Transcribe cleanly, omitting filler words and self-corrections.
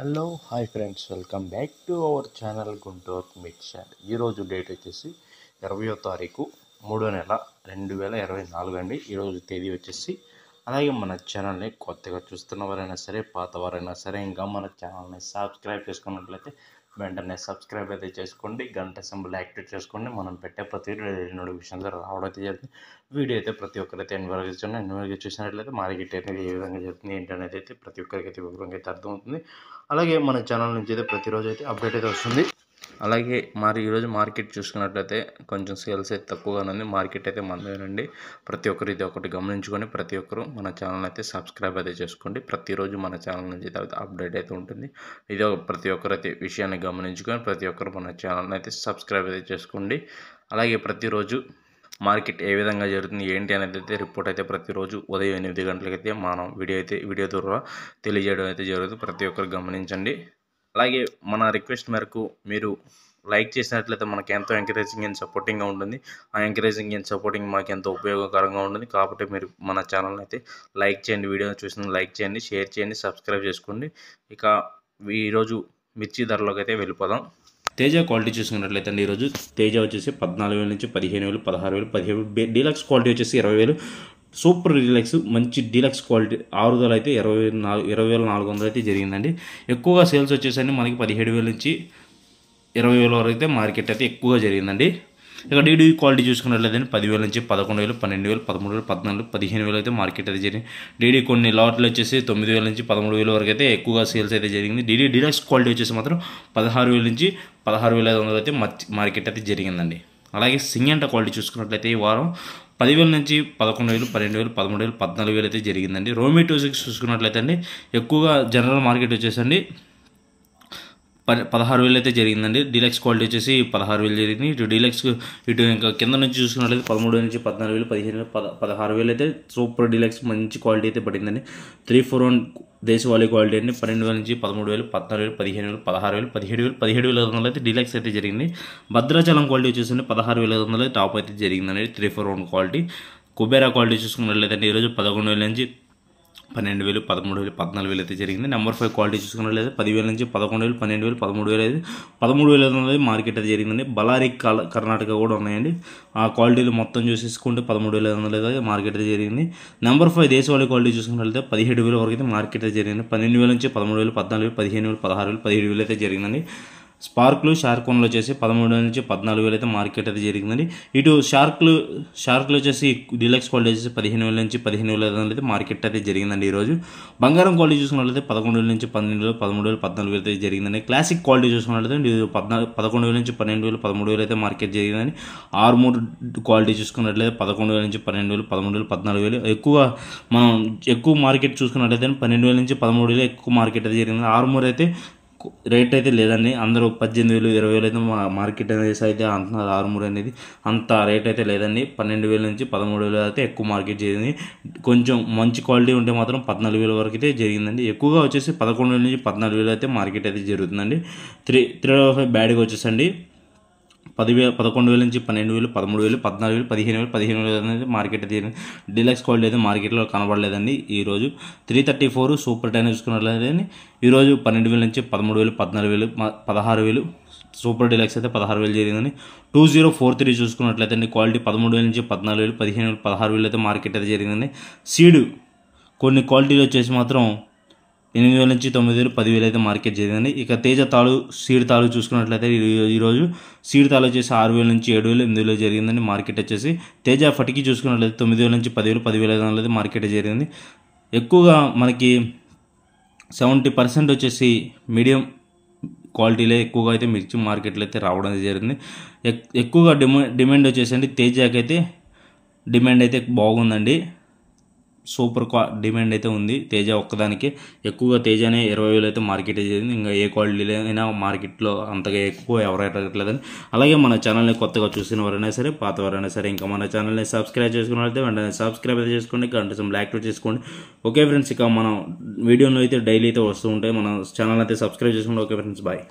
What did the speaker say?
Hello hi friends, welcome back to our channel Guntur mixture. ఈరోజు date వచ్చేసి 20వ తారీఖు 3వ నెల 2024 అండి. ఈరోజు తేదీ వచ్చేసి. అలాగే మన ఛానల్ని కొత్తగా చూస్తున్నవారైనా సరే, పాతవారైనా సరే, ఇంకా మన ఛానల్ని సబ్స్క్రైబ్ చేసుకున్నట్లయితే వెంటనే సబ్స్క్రైబ్ అయితే చేసుకోండి, గంట సింబల్ యాక్టివేట్ చేసుకోండి. మనం పెట్టే ప్రతి నోటిఫికేషన్ రావడం అయితే జరుగుతుంది. వీడియో అయితే ప్రతి ఒక్కరైతే ఎన్వైరగా చూసినట్లయితే మార్కెట్ అనేది ఏ విధంగా జరుగుతుంది ఏంటనేది అయితే ప్రతి ఒక్కరికి అయితే వివరంగా అయితే అర్థమవుతుంది. అలాగే మన ఛానల్ నుంచి అయితే ప్రతిరోజు అయితే అప్డేట్ అయితే వస్తుంది. అలాగే ఈరోజు మార్కెట్ చూసుకున్నట్లయితే కొంచెం సేల్స్ అయితే తక్కువగానే ఉంది. మార్కెట్ అయితే మందేనండి. ప్రతి ఒక్కరు ఇది ఒకటి గమనించుకొని ప్రతి ఒక్కరు మన ఛానల్ అయితే సబ్స్క్రైబ్ అయితే చేసుకోండి. ప్రతిరోజు మన ఛానల్ నుంచి అయితే అప్డేట్ అయితే ఉంటుంది. ఇది ప్రతి ఒక్కరైతే విషయాన్ని గమనించుకొని ప్రతి ఒక్కరు మన ఛానల్ అయితే సబ్స్క్రైబ్ అయితే చేసుకోండి. అలాగే ప్రతిరోజు మార్కెట్ ఏ విధంగా జరుగుతుంది ఏంటి అనేది అయితే రిపోర్ట్ అయితే ప్రతిరోజు ఉదయం 8 గంటలకైతే మనం వీడియో ద్వారా తెలియజేయడం అయితే జరుగుతుంది. ప్రతి ఒక్కరు గమనించండి. అలాగే మన రిక్వెస్ట్ మేరకు మీరు లైక్ చేసినట్లయితే మనకి ఎంతో ఎంకరేజింగ్ అండ్ సపోర్టింగ్గా ఉంటుంది. ఆ ఎంకరేజింగ్ అండ్ సపోర్టింగ్ మాకు ఎంతో ఉపయోగకరంగా ఉంటుంది. కాబట్టి మీరు మన ఛానల్ని అయితే లైక్ చేయండి, వీడియో చూసిన లైక్ చేయండి, షేర్ చేయండి, సబ్స్క్రైబ్ చేసుకోండి. ఇక ఈరోజు మిర్చి ధరలోకి అయితే వెళ్ళిపోదాం. తేజ క్వాలిటీ చూసుకున్నట్లయితే అండి, ఈరోజు తేజ వచ్చేసి 14,000 నుంచి 15,000, 16,000, 17,000. డీలక్స్ క్వాలిటీ వచ్చేసి 20,000. సూపర్ డీలక్స్ మంచి డీలక్స్ క్వాలిటీ 6 అయితే 20,400 అయితే జరిగిందండి. ఎక్కువగా సేల్స్ వచ్చేసరికి మనకి 17,000 నుంచి 20,000 వరకు అయితే మార్కెట్ అయితే ఎక్కువగా జరిగిందండి. ఇక డీడీ క్వాలిటీ చూసుకున్నట్లయితే 10,000 నుంచి 11,000, 12,000, 13,000, 14,000, 15,000 అయితే మార్కెట్ అయితే జరిగింది. డీడీ కొన్ని లాట్లు వచ్చేసి 9,000 నుంచి 13,000 వరకు అయితే ఎక్కువగా సేల్స్ అయితే జరిగింది. డీడీ డీలక్స్ క్వాలిటీ వచ్చేసి మాత్రం 16,000 నుంచి 16,500 అయితే మార్కెట్ అయితే జరిగిందండి. అలాగే సింగంట క్వాలిటీ చూసుకున్నట్లయితే ఈ వారం 10,000 నుంచి 11,000, 12,000, 13,000, 14,000 అయితే జరిగిందండి. రోమీ 26 చూసుకున్నట్లయితే అండి ఎక్కువగా జనరల్ మార్కెట్ వచ్చేసండి 16,000 అయితే జరిగిందండి. డీలక్స్ క్వాలిటీ వచ్చేసి 16,000 జరిగింది. ఇటు డీలక్స్ ఇటు ఇంకా కింద నుంచి చూసుకున్నట్లయితే 13,000 నుంచి 14,000, 15,000, 16,000 అయితే సూపర్ డీలక్స్ మంచి క్వాలిటీ అయితే పడిందండి. 341 దేశవాళీ క్వాలిటీ అండి 12,000 నుంచి 13,000, 14,000, 15,000, 16,000, 17,000, 17,500 అయితే డీలక్స్ అయితే జరిగింది. భద్రాచలం క్వాలిటీ వచ్చేసి 16,500 టాప్ అయితే జరిగిందండి. 341 క్వాలిటీ. కుబేరా క్వాలిటీ చూసుకున్నట్లయితే ఈరోజు 11,000 నుంచి 12,000, 13,000, 14,000 అయితే జరిగింది. నెంబర్ 5 క్వాలిటీ చూసుకున్నట్లయితే 10,000 నుంచి 11,000, 12,000, 13,000 అయితే 13,500 మార్కెట్ అయితే జరిగిందండి. బళ్ళారి కర్ణాటక కూడా ఉన్నాయండి. ఆ క్వాలిటీలు మొత్తం చూసేసుకుంటే 13,500 అయితే మార్కెట్ అయితే జరిగింది. నెంబర్ 5 దేశవాళీ క్వాలిటీ చూసుకున్నట్లయితే 17,000 వరకు అయితే మార్కెట్ అయితే జరిగింది. 12,000 నుంచి 13,000, 14,000, 15,000, 16,000, 17,000 అయితే జరిగిందండి. స్పార్క్లు షార్కోన్లు వచ్చేసి 13,000 నుంచి 14,000 అయితే మార్కెట్ అయితే జరిగిందండి. ఇటు షార్క్లు వచ్చేసి డీలక్స్ క్వాలిటీ వచ్చేసి 15,000 నుంచి 15,500 అయితే మార్కెట్ అయితే జరిగిందండి. ఈరోజు బంగారం క్వాలిటీ చూసుకున్నట్లయితే 11,000 నుంచి 12,000, 13,000, 14,000 అయితే జరిగిందండి. క్లాసిక్ క్వాలిటీ చూసుకున్నట్లయితే 11,000 నుంచి 12,000, 13,000 అయితే మార్కెట్ జరిగిందండి. ఆర్మూర్ క్వాలిటీ చూసుకున్నట్లయితే 11,000 నుంచి 12,000, 13,000, 14,000 ఎక్కువ మార్కెట్ చూసుకున్నట్లయితే 12,000 నుంచి 13,000 ఎక్కువ మార్కెట్ అయితే జరిగింది. ఆర్మూర్ అయితే రేట్ అయితే లేదండి. అందరూ 18,000, 20,000 అయితే మార్కెట్ అనేది అయితే అంటున్నారు. ఆర్మూర్ అనేది అంత రేట్ అయితే లేదండి. 12,000 నుంచి 13,000 అయితే ఎక్కువ మార్కెట్ జరిగింది. కొంచెం మంచి క్వాలిటీ ఉంటే మాత్రం 14,000 వరకు అయితే జరిగిందండి. ఎక్కువగా వచ్చేసి 11,000 నుంచి 14,000 అయితే మార్కెట్ అయితే జరుగుతుందండి. 305 బ్యాడ్గా వచ్చేసండి 11,000 నుంచి 12,000, 13,000, 14,000, 15,000, 15,000 అనేది మార్కెట్ అయితే డీలక్స్ క్వాలిటీ అయితే మార్కెట్లో కనబడలేదండి. ఈరోజు 334 సూపర్ టైన్ చూసుకున్నట్లయితే ఈరోజు 12,000 నుంచి 13,000, 14,000, 16,000 సూపర్ డీలక్స్ అయితే 16,000 జరిగిందని. 2043 చూసుకున్నట్లయితే క్వాలిటీ 13,000 నుంచి 14,000, 15,000, 16,000 అయితే మార్కెట్ అయితే జరిగిందండి. సీడ్ కొన్ని క్వాలిటీలు వచ్చేసి మాత్రం 8,000 నుంచి 9,000, 10,000 అయితే మార్కెట్ జరిగిందండి. ఇక తేజ సీడ్ తాళు చూసుకున్నట్లయితే ఈరోజు సీడ్ తాళు వచ్చేసి 6,000 నుంచి 7,000, 8,000 జరిగిందండి మార్కెట్ వచ్చేసి. తేజ ఫటికి చూసుకున్నట్లయితే 9,000 నుంచి 10,000, 10,500 అయితే మార్కెట్ జరిగింది. ఎక్కువగా మనకి 70% వచ్చేసి మీడియం క్వాలిటీలే ఎక్కువగా అయితే మిర్చి మార్కెట్లో అయితే రావడం జరిగింది. ఎక్కువగా డిమాండ్ వచ్చేసండి తేజకి అయితే డిమాండ్ అయితే బాగుందండి. సూపర్ డిమాండ్ అయితే ఉంది తేజ ఒక్కదానికి. ఎక్కువగా తేజనే 20,000 అయితే మార్కెట్ జరిగింది. ఇంకా ఏ క్వాలిటీలో అయినా మార్కెట్లో అంతగా ఎక్కువ ఎవరైనా అడగట్లేదని. అలాగే మన ఛానల్ని కొత్తగా చూసిన వారైనా సరే, పాతవారైనా సరే, ఇంకా మన ఛానల్ని సబ్స్క్రైబ్ చేసుకున్నట్లయితే వెంటనే సబ్స్క్రైబ్ అయితే చేసుకోండి, గంట సింబల్ యాక్టివేట్ చేసుకోండి. ఓకే ఫ్రెండ్స్, ఇక మన వీడియోలో అయితే డైలీ అయితే వస్తూ ఉంటాయి. మన ఛానల్ అయితే సబ్స్క్రైబ్ చేసుకోండి. Okay friends, bye.